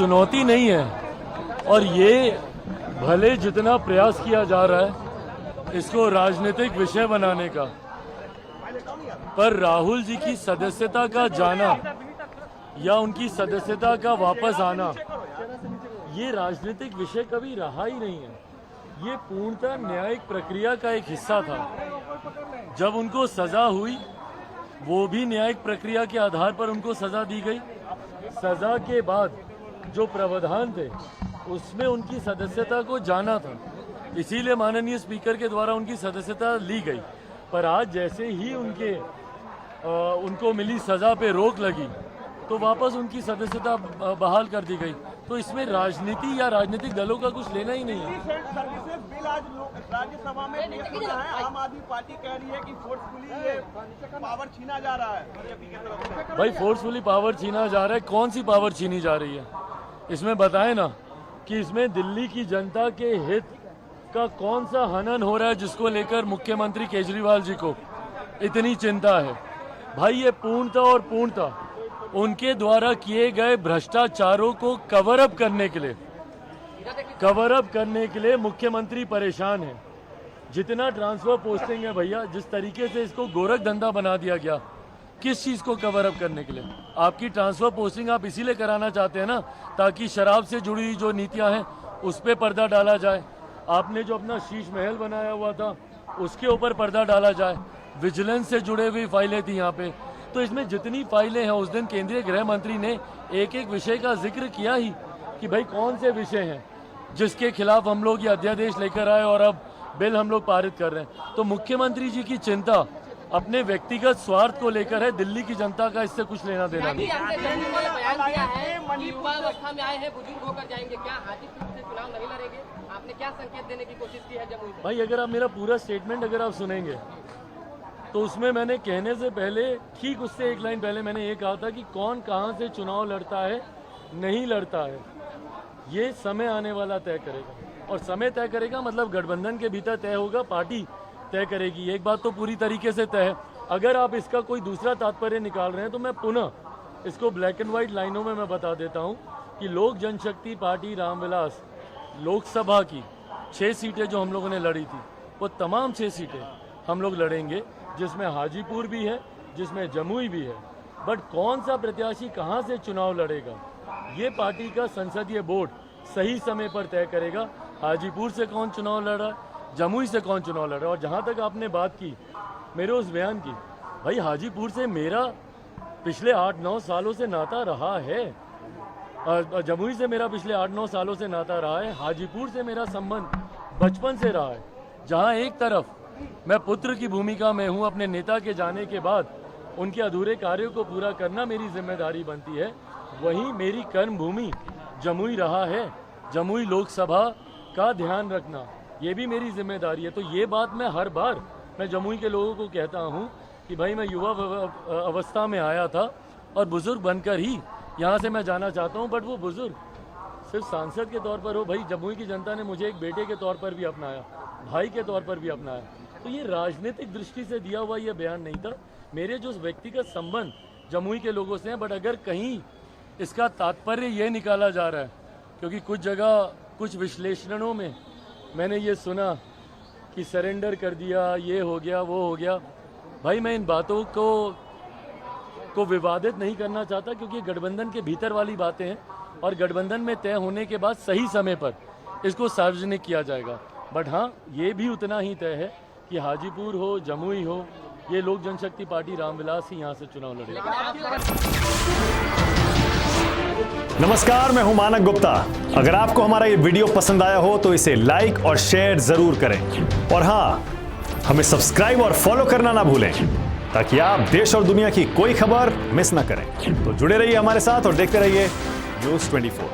चुनौती नहीं है। और ये भले जितना प्रयास किया जा रहा है इसको राजनीतिक विषय बनाने का, पर राहुल जी की सदस्यता का जाना या उनकी सदस्यता का वापस आना ये राजनीतिक विषय कभी रहा ही नहीं है। ये पूर्णतः न्यायिक प्रक्रिया का एक हिस्सा था। जब उनको सजा हुई वो भी न्यायिक प्रक्रिया के आधार पर उनको सजा दी गई। सजा के बाद जो प्रावधान थे उसमें उनकी सदस्यता को जाना था, इसीलिए माननीय स्पीकर के द्वारा उनकी सदस्यता ली गई। पर आज जैसे ही उनको मिली सजा पे रोक लगी तो वापस उनकी सदस्यता बहाल कर दी गई। तो इसमें राजनीति या राजनीतिक दलों का कुछ लेना ही नहीं है। सर्विसेज बिल आज राज्यसभा में पेश हुआ है। आम आदमी पार्टी कह रही है कि फोर्सफुली ये पावर छीना जा रहा है बीजेपी की तरफ से। भाई फोर्सफुली पावर छीना जा रहा है, कौन सी पावर छीनी जा रही है? इसमें बताएं ना कि इसमें दिल्ली की जनता के हित का कौन सा हनन हो रहा है जिसको लेकर मुख्यमंत्री केजरीवाल जी को इतनी चिंता है। भाई ये पूर्णतः उनके द्वारा किए गए भ्रष्टाचारों को कवर अप करने के लिए मुख्यमंत्री परेशान है। जितना ट्रांसफर पोस्टिंग है भैया, जिस तरीके से इसको गोरख धंधा बना दिया गया, किस चीज को कवर अप करने के लिए? आपकी ट्रांसफर पोस्टिंग आप इसीलिए कराना चाहते हैं ना ताकि शराब से जुड़ी हुई जो नीतियां हैं उस पर पर्दा डाला जाए। आपने जो अपना शीश महल बनाया हुआ था उसके ऊपर पर्दा डाला जाए। विजिलेंस से जुड़े हुई फाइलें थी यहाँ पे। तो इसमें जितनी फाइलें हैं, उस दिन केंद्रीय गृह मंत्री ने एक एक विषय का जिक्र किया ही कि भाई कौन से विषय हैं जिसके खिलाफ हम लोग ये अध्यादेश लेकर आए और अब बिल हम लोग पारित कर रहे हैं। तो मुख्यमंत्री जी की चिंता अपने व्यक्तिगत स्वार्थ को लेकर है, दिल्ली की जनता का इससे कुछ लेना देना नहीं। क्या संकेत देने की कोशिश की है जमुई से? भाई अगर आप मेरा पूरा स्टेटमेंट अगर आप सुनेंगे तो उसमें मैंने कहने से पहले, ठीक उससे एक लाइन पहले मैंने ये कहा था कि कौन कहां से चुनाव लड़ता है नहीं लड़ता है ये समय आने वाला तय करेगा। और समय तय करेगा मतलब गठबंधन के भीतर तय होगा, पार्टी तय करेगी। एक बात तो पूरी तरीके से तय है। अगर आप इसका कोई दूसरा तात्पर्य निकाल रहे हैं तो मैं पुनः इसको ब्लैक एंड व्हाइट लाइनों में मैं बता देता हूँ कि लोक जनशक्ति पार्टी रामविलास लोकसभा की 6 सीटें जो हम लोगों ने लड़ी थी वो तमाम 6 सीटें हम लोग लड़ेंगे, जिसमें हाजीपुर भी है, जिसमें जमुई भी है। बट कौन सा प्रत्याशी कहां से चुनाव लड़ेगा ये पार्टी का संसदीय बोर्ड सही समय पर तय करेगा। हाजीपुर से कौन चुनाव लड़ा, जमुई से कौन चुनाव लड़ा। और जहां तक आपने बात की मेरे उस बयान की, भाई हाजीपुर से मेरा पिछले 8-9 सालों से नाता रहा है, जमुई से मेरा पिछले 8-9 सालों से नाता रहा है, हाजीपुर से मेरा संबंध बचपन से रहा है। जहां एक तरफ मैं पुत्र की भूमिका में हूं, अपने नेता के जाने के बाद उनके अधूरे कार्यों को पूरा करना मेरी जिम्मेदारी बनती है, वहीं मेरी कर्म भूमि जमुई रहा है। जमुई लोकसभा का ध्यान रखना ये भी मेरी जिम्मेदारी है। तो ये बात मैं हर बार मैं जमुई के लोगों को कहता हूं कि भाई मैं युवा अवस्था में आया था और बुजुर्ग बनकर ही यहाँ से मैं जाना चाहता हूँ। बट वो बुजुर्ग सिर्फ सांसद के तौर पर हो, भाई जमुई की जनता ने मुझे एक बेटे के तौर पर भी अपनाया, भाई के तौर पर भी अपनाया। तो ये राजनीतिक दृष्टि से दिया हुआ ये बयान नहीं था। मेरे जो व्यक्तिगत संबंध जमुई के लोगों से हैं, बट अगर कहीं इसका तात्पर्य ये निकाला जा रहा है, क्योंकि कुछ जगह कुछ विश्लेषणों में मैंने ये सुना कि सरेंडर कर दिया, ये हो गया वो हो गया। भाई मैं इन बातों को विवादित नहीं करना चाहता, क्योंकि गठबंधन के भीतर वाली बातें हैं और गठबंधन में तय होने के बाद सही समय पर इसको सार्वजनिक किया जाएगा। बट हाँ, ये भी उतना ही तय है कि हाजीपुर हो, जमुई हो, ये लोक जनशक्ति पार्टी रामविलास ही यहाँ से चुनाव लड़ेगा। नमस्कार, मैं हूं मानक गुप्ता। अगर आपको हमारा ये वीडियो पसंद आया हो तो इसे लाइक और शेयर जरूर करें। और हाँ, हमें सब्सक्राइब और फॉलो करना ना भूलें ताकि आप देश और दुनिया की कोई खबर मिस ना करें। तो जुड़े रहिए हमारे साथ और देखते रहिए News 24।